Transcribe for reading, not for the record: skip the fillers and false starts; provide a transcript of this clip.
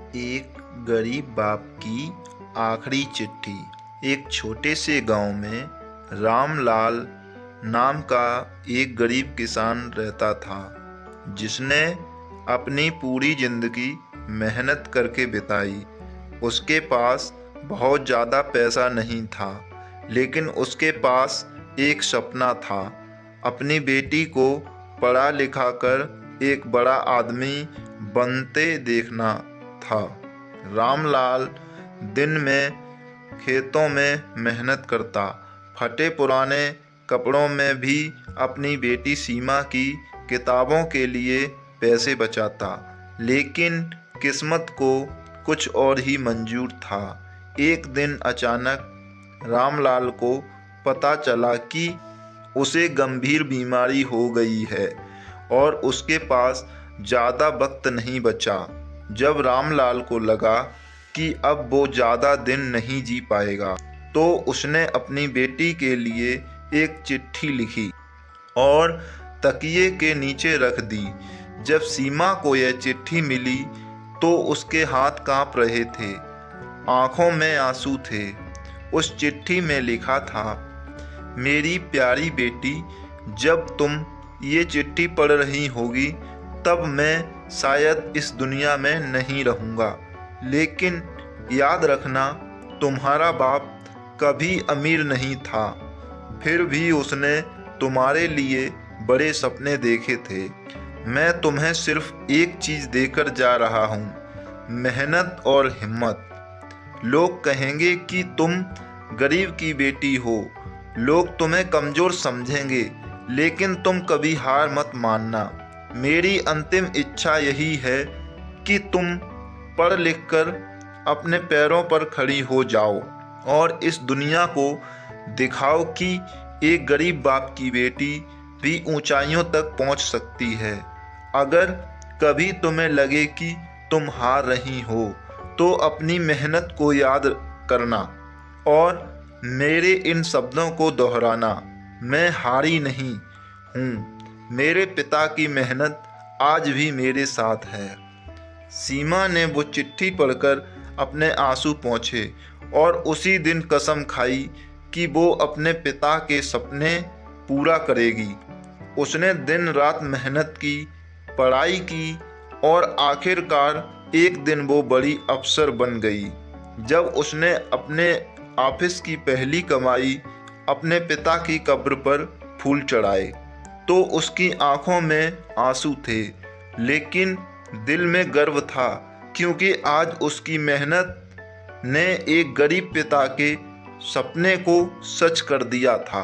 एक गरीब बाप की आखिरी चिट्ठी। एक छोटे से गांव में रामलाल नाम का एक गरीब किसान रहता था, जिसने अपनी पूरी जिंदगी मेहनत करके बिताई। उसके पास बहुत ज़्यादा पैसा नहीं था, लेकिन उसके पास एक सपना था, अपनी बेटी को पढ़ा लिखा कर एक बड़ा आदमी बनते देखना था। रामलाल दिन में खेतों में मेहनत करता, फटे पुराने कपड़ों में भी अपनी बेटी सीमा की किताबों के लिए पैसे बचाता, लेकिन किस्मत को कुछ और ही मंजूर था। एक दिन अचानक रामलाल को पता चला कि उसे गंभीर बीमारी हो गई है और उसके पास ज़्यादा वक्त नहीं बचा। जब रामलाल को लगा कि अब वो ज़्यादा दिन नहीं जी पाएगा, तो उसने अपनी बेटी के लिए एक चिट्ठी लिखी और तकिए के नीचे रख दी। जब सीमा को यह चिट्ठी मिली तो उसके हाथ कांप रहे थे, आंखों में आंसू थे। उस चिट्ठी में लिखा था, मेरी प्यारी बेटी, जब तुम ये चिट्ठी पढ़ रही होगी तब मैं शायद इस दुनिया में नहीं रहूँगा, लेकिन याद रखना, तुम्हारा बाप कभी अमीर नहीं था, फिर भी उसने तुम्हारे लिए बड़े सपने देखे थे। मैं तुम्हें सिर्फ एक चीज़ देकर जा रहा हूँ, मेहनत और हिम्मत। लोग कहेंगे कि तुम गरीब की बेटी हो, लोग तुम्हें कमज़ोर समझेंगे, लेकिन तुम कभी हार मत मानना। मेरी अंतिम इच्छा यही है कि तुम पढ़ लिख कर अपने पैरों पर खड़ी हो जाओ और इस दुनिया को दिखाओ कि एक गरीब बाप की बेटी भी ऊंचाइयों तक पहुंच सकती है। अगर कभी तुम्हें लगे कि तुम हार रही हो, तो अपनी मेहनत को याद करना और मेरे इन शब्दों को दोहराना, मैं हारी नहीं हूँ, मेरे पिता की मेहनत आज भी मेरे साथ है। सीमा ने वो चिट्ठी पढ़कर अपने आंसू पोंछे और उसी दिन कसम खाई कि वो अपने पिता के सपने पूरा करेगी। उसने दिन रात मेहनत की, पढ़ाई की और आखिरकार एक दिन वो बड़ी अफसर बन गई। जब उसने अपने ऑफिस की पहली कमाई अपने पिता की कब्र पर फूल चढ़ाए, तो उसकी आंखों में आंसू थे, लेकिन दिल में गर्व था, क्योंकि आज उसकी मेहनत ने एक गरीब पिता के सपने को सच कर दिया था।